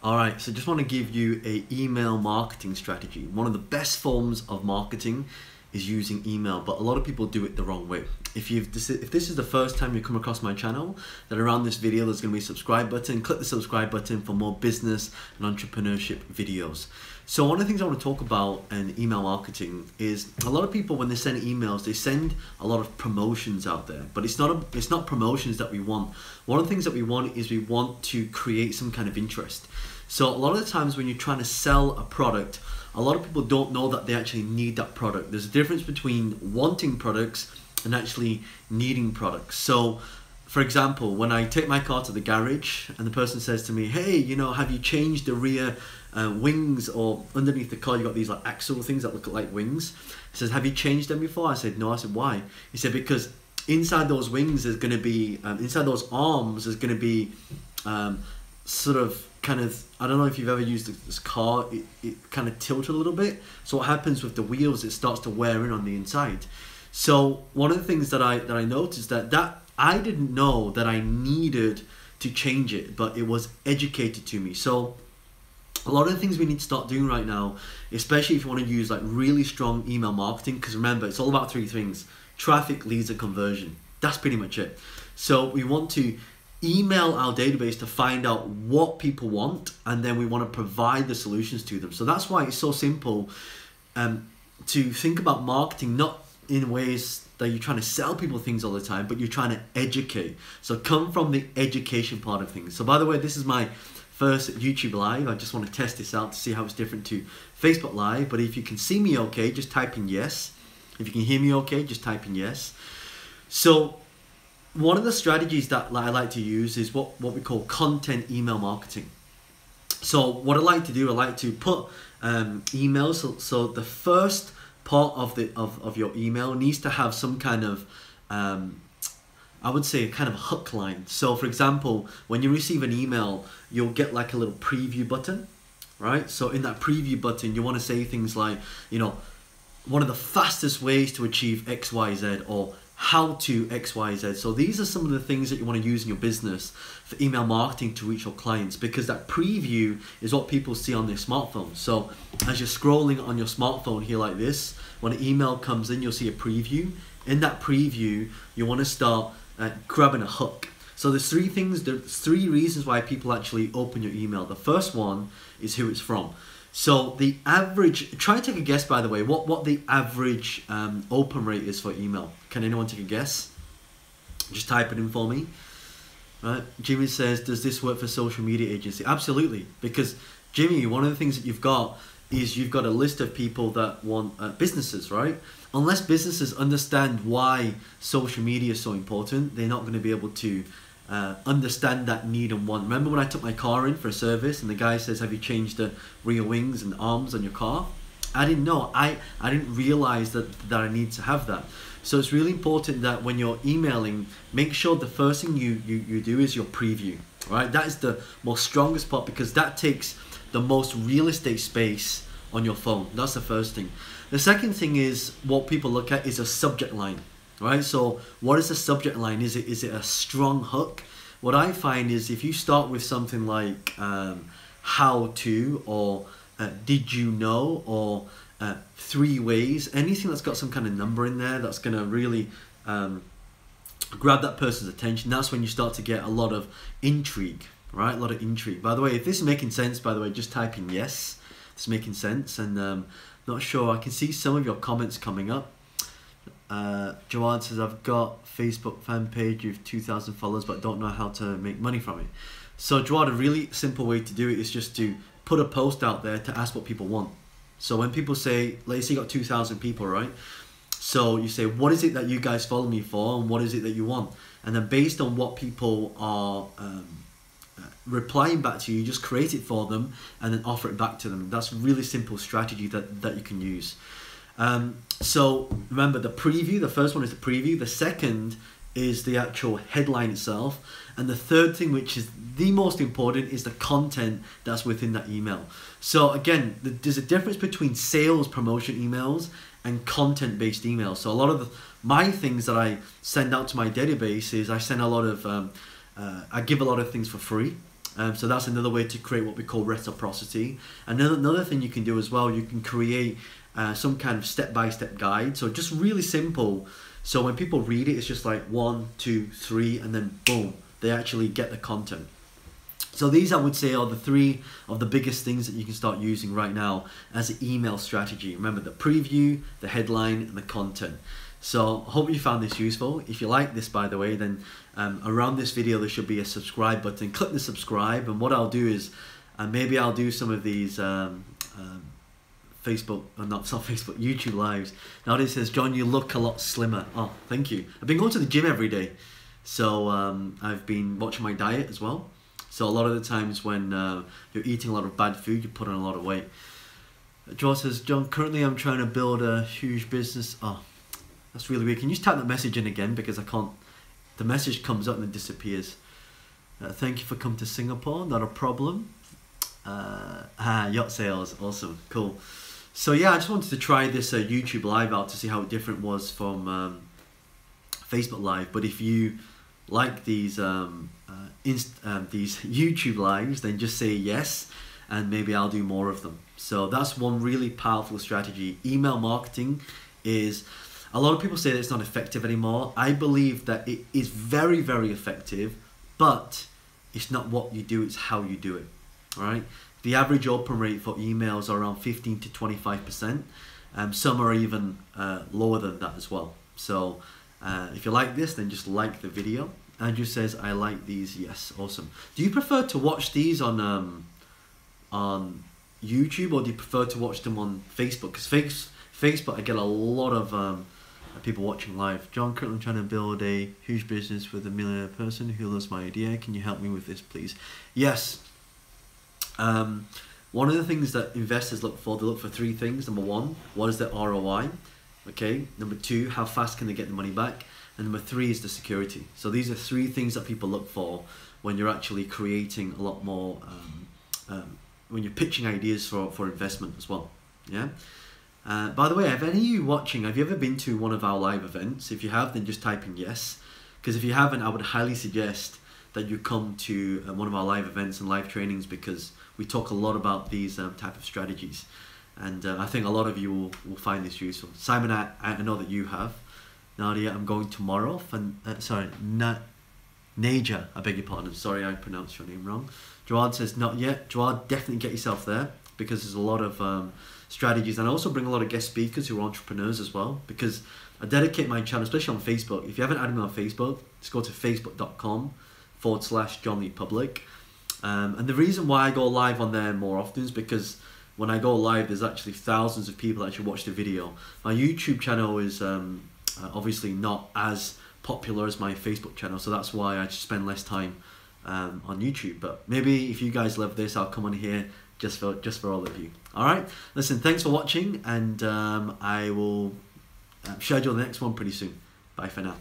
Alright, so just want to give you a email marketing strategy. One of the best forms of marketing is using email, but a lot of people do it the wrong way. If this is the first time you come across my channel, then around this video there's going to be a subscribe button. Click the subscribe button for more business and entrepreneurship videos. So one of the things I want to talk about in email marketing is a lot of people, when they send emails, they send a lot of promotions out there, but it's not promotions that we want. One of the things that we want is we want to create some kind of interest. So a lot of the times when you're trying to sell a product, a lot of people don't know that they actually need that product. There's a difference between wanting products and actually needing products. So for example, when I take my car to the garage and the person says to me, hey, you know, have you changed the rear wings, or underneath the car you got these like axle things that look like wings. He says, have you changed them before? I said, no. I said, why? He said, because inside those wings there's going to be, inside those arms there's going to be sort of kind of, I don't know if you've ever used this car, it kind of tilts a little bit. So what happens with the wheels, it starts to wear in on the inside. So one of the things that I noticed that I didn't know that I needed to change it, but it was educated to me. So a lot of the things we need to start doing right now, especially if you want to use like really strong email marketing, because remember, it's all about three things: traffic, leads, and conversion. That's pretty much it. So we want to email our database to find out what people want, and then we want to provide the solutions to them. So that's why it's so simple to think about marketing, not in ways that you're trying to sell people things all the time, but you're trying to educate. So come from the education part of things. So by the way, this is my first YouTube live. I just want to test this out to see how it's different to Facebook Live. But if you can see me okay, just type in yes. If you can hear me okay, just type in yes. So one of the strategies that I like to use is what we call content email marketing. So what I like to do, I like to put emails. So the first part of your email needs to have some kind of I would say a kind of hook line. So for example, when you receive an email, you'll get like a little preview button, right? So in that preview button, you want to say things like, you know, one of the fastest ways to achieve XYZ, or how to XYZ. So these are some of the things that you want to use in your business for email marketing to reach your clients, because that preview is what people see on their smartphone. So as you're scrolling on your smartphone here like this, when an email comes in, you'll see a preview. In that preview, you want to start grabbing a hook. So there's three reasons why people actually open your email. The first one is who it's from. So the average, try and take a guess, by the way, what the average open rate is for email. Can anyone take a guess? Just type it in for me. Right? Jimmy says, does this work for social media agency? Absolutely, because Jimmy, one of the things that you've got is you've got a list of people that want businesses, right? Unless businesses understand why social media is so important, they're not going to be able to understand that need and want. Remember when I took my car in for a service and the guy says, have you changed the rear wings and arms on your car? I didn't know. I didn't realize that I need to have that. So it's really important that when you're emailing, make sure the first thing you do is your preview, right? That is the most strongest part, because that takes the most real estate space on your phone. That's the first thing. The second thing is what people look at is a subject line, right? So what is the subject line? Is it a strong hook? What I find is if you start with something like how to, or did you know, or 3 ways, anything that's got some kind of number in there that's going to really grab that person's attention, that's when you start to get a lot of intrigue, right? A lot of intrigue. By the way, if this is making sense, by the way, just type in yes. It's making sense. And not sure, I can see some of your comments coming up. Joanne says, I've got Facebook fan page with 2,000 followers, but don't know how to make money from it. So Joanne, a really simple way to do it is just to put a post out there to ask what people want. So when people say, let's say you got 2,000 people, right? So you say, what is it that you guys follow me for, and what is it that you want? And then based on what people are replying back to you, just create it for them and then offer it back to them. That's a really simple strategy that you can use. So remember the preview, the first one is the preview, the second is the actual headline itself, and the third thing, which is the most important, is the content that's within that email. So again, there's a difference between sales promotion emails and content based emails. So a lot of my things that I send out to my database is I send a lot of I give a lot of things for free. So that's another way to create what we call reciprocity. Another thing you can do as well, you can create some kind of step-by-step guide. So just really simple. So when people read it, it's just like 1, 2, 3, and then boom, they actually get the content. So these, I would say, are the 3 of the biggest things that you can start using right now as an email strategy. Remember, the preview, the headline, and the content. So I hope you found this useful. If you like this, by the way, then around this video there should be a subscribe button. Click the subscribe, and what I'll do is maybe I'll do some of these YouTube lives. Now it says, John, you look a lot slimmer. Oh, thank you. I've been going to the gym every day, so I've been watching my diet as well. So a lot of the times when you're eating a lot of bad food, you put on a lot of weight. Joel says, John, currently I'm trying to build a huge business. Oh, that's really weird. Can you just type that message in again, because I can't. The message comes up and then disappears. Thank you for coming to Singapore. Not a problem. Yacht sales. Awesome. Cool. So yeah, I just wanted to try this YouTube live out to see how different it was from Facebook Live. But if you like these YouTube lives, then just say yes, and maybe I'll do more of them. So that's one really powerful strategy. Email marketing is, a lot of people say that it's not effective anymore. I believe that it is very, very effective, but it's not what you do, it's how you do it. All right. The average open rate for emails are around 15 to 25%. Some are even lower than that as well. So if you like this, then just like the video. Andrew says, I like these. Yes, awesome. Do you prefer to watch these on YouTube, or do you prefer to watch them on Facebook? Because Facebook, I get a lot of people watching live. John, currently I'm trying to build a huge business with a millionaire person who loves my idea. Can you help me with this, please? Yes. One of the things that investors look for, they look for 3 things. Number 1, what is the ROI? Okay. Number 2, how fast can they get the money back? And number 3 is the security. So these are 3 things that people look for when you're actually creating a lot more, when you're pitching ideas for investment as well. Yeah. By the way, have any of you watching, have you ever been to one of our live events? If you have, then just type in yes. Because if you haven't, I would highly suggest that you come to one of our live events and live trainings, because we talk a lot about these type of strategies. And I think a lot of you will find this useful. Simon, I know that you have. Nadia, I'm going tomorrow. Naja, I beg your pardon. Sorry, I pronounced your name wrong. Joad says, not yet. Joad, definitely get yourself there, because there's a lot of strategies. And I also bring a lot of guest speakers who are entrepreneurs as well, because I dedicate my channel, especially on Facebook. If you haven't added me on Facebook, just go to facebook.com/John Lee Public. And the reason why I go live on there more often is because when I go live, there's actually thousands of people that actually watch the video. My YouTube channel is obviously not as popular as my Facebook channel, so that's why I just spend less time on YouTube. But maybe if you guys love this, I'll come on here just for all of you. All right, listen, thanks for watching, and I will schedule the next one pretty soon. Bye for now.